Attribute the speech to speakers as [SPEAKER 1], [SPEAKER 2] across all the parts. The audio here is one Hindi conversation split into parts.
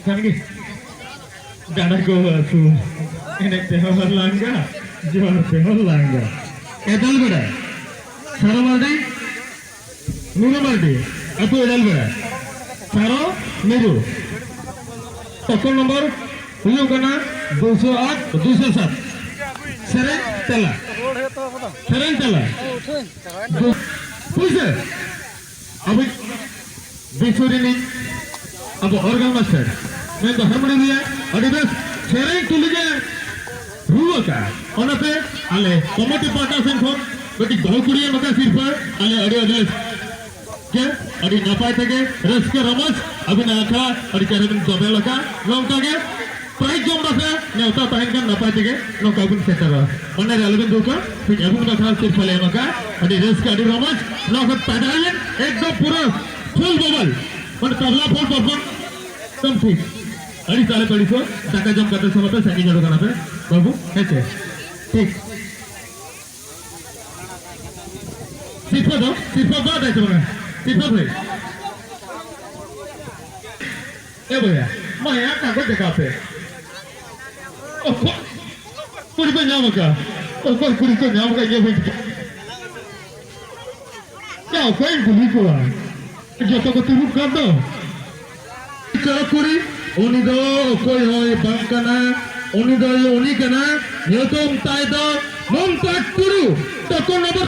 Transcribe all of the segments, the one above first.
[SPEAKER 1] Kan guys, dada ko asu. Ini tehor langga, jual tehor langga. Edal beda. Saro maldi, nuru maldi. Aku edal beda. Saro nuru. Token nomor huyung kana 208 207. Seren tela. Seren tela. Puise. Abi bisuri ni. Abu organ master. मैं तो harmony लिया और इधर शेरिंग तुलिगे रुआ का और पे आले कमेटी पार्टा सेंखोन बेटी बहुकुड़िया मका सिर पर आले अड़े के अड़ी नपाय तके रस के रमज अभी नाखा अड़ी चारे दिन जोबे लगा नौका के प्राइज जोम रखे नेवता ताहिन का नपाय तके नौका बुन सेटर अन्य रेलवे दुका फिर अबुन का खास सिर फले मका अड़ी रस के अड़ी रमज नौका पैदायन एकदम पूरा फुल बबल और तबला फुल परफॉर्म एकदम ठीक अड़ी साले पड़ी सो टाका जम करते समय पे संगी जड़ो करना पे बाबू ऐसे ठीक सिर्फ बात ऐसे बना सिर्फ भाई ए भैया मैं यहाँ कागज देखा पे कुड़ी पे नाम का ऊपर कुड़ी को नाम का ये भाई क्या कोई गुली को जो तो को तुम कर दो चलो कुड़ी उनी दो कोई होय बंकना उनी दो उनी कना न्यूटन ताइदो ममता टुरु टोकन नंबर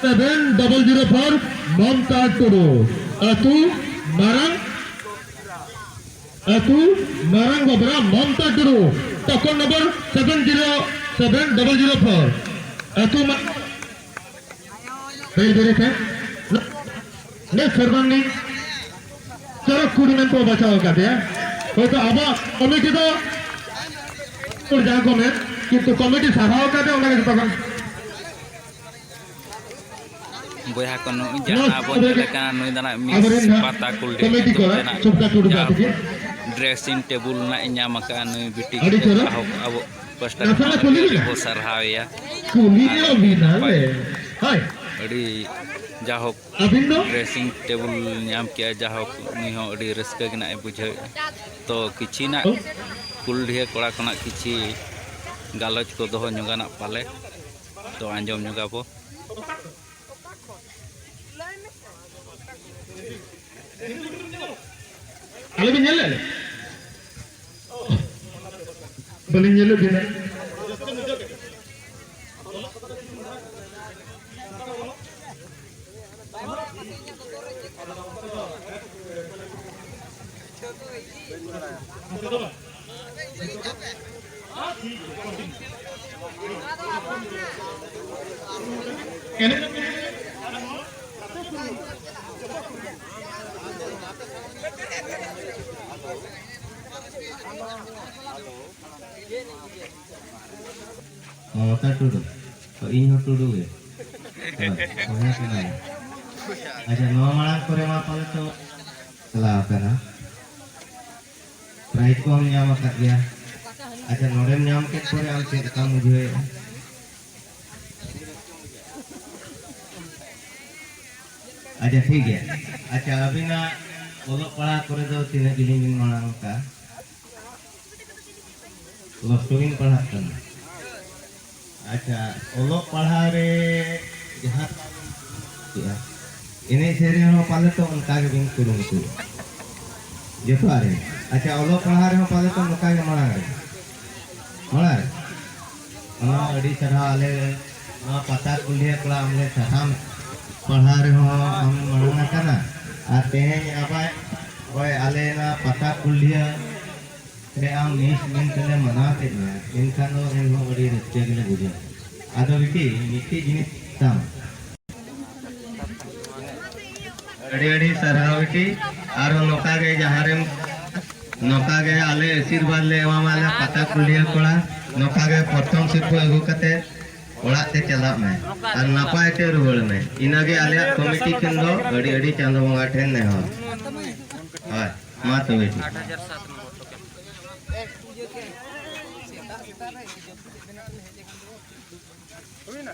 [SPEAKER 1] 7004 ममता टुरु अतु marang बबरा ममता टुरु टोकन नंबर 707004 अतु बेरे थे ने सरबंदी चलो कुड़ी में तो बचाओ कर दिया वो तो अब कमेटी तो और जागो में किंतु कमेटी सहायक कर दे उन्हें तो
[SPEAKER 2] बोया कनो जहाँ बोल लेकिन नई दाना मिस पाता कुल
[SPEAKER 1] कमेटी को सुबह टूट जाती है
[SPEAKER 2] ड्रेसिंग टेबल ना इन्या मका नई बिटी अब पस्टर को सरहाविया
[SPEAKER 1] कुली ने अभी ना ले हाय
[SPEAKER 2] अड़ी जाहोक ड्रेसिंग टेबल नाम किया जाहोक निहो अड़ी रस्का के ना बुझे तो किछि ना कुलढिया कोड़ा कोना किछि गालोच को दोहो नुगाना पाले तो आंजम नुगा पो
[SPEAKER 1] आले भी नेले बनी नेले बिना
[SPEAKER 3] ममता टुडू तो इन हो टुडू गे अच्छा नवा मांग करे मा पाले तो चला करा प्राइज को हम नाम कर दिया अच्छा नोडेम नाम के करे हम चेक का मुझे अच्छा ठीक है अच्छा अभी ना ओलो पढ़ा करे दो तीन गिलिंग मांग का लस्टोइन पढ़ा करना अच्छा ओलो पढ़ा रे जहाँ इन्हें सेरी हो पाले तो उनका के बिंग करूँ तो जो तो आ रहे अच्छा ओलो पढ़ा रहे हो पाले तो उनका के मना रे मना अड़ी चढ़ा आले पता कुलिया कला हमले सहाम पढ़ा रहे हो हम मना करना आते हैं अब ओए आले ना पता कुलिया रे आम नीस मिन के मनाते हैं इनका नो इन हो बड़ी रिश्ते के लिए बुझे आदो मिट्टी जिनिस ताम अड़ी अड़ी सरावटी और नौका गए जहाँ रे नौका गए आले आशीर्वाद ले वाले पता कुलिया कोड़ा नौका गए प्रथम सिर्फ अगू कते ओड़ाते चला में और नपाय ते रुगड़ में इनागे आले कमिटी किन दो अड़ी अड़ी चांदो बंगा ठेन ने हो हाय मा तो बेटी
[SPEAKER 4] Huwina.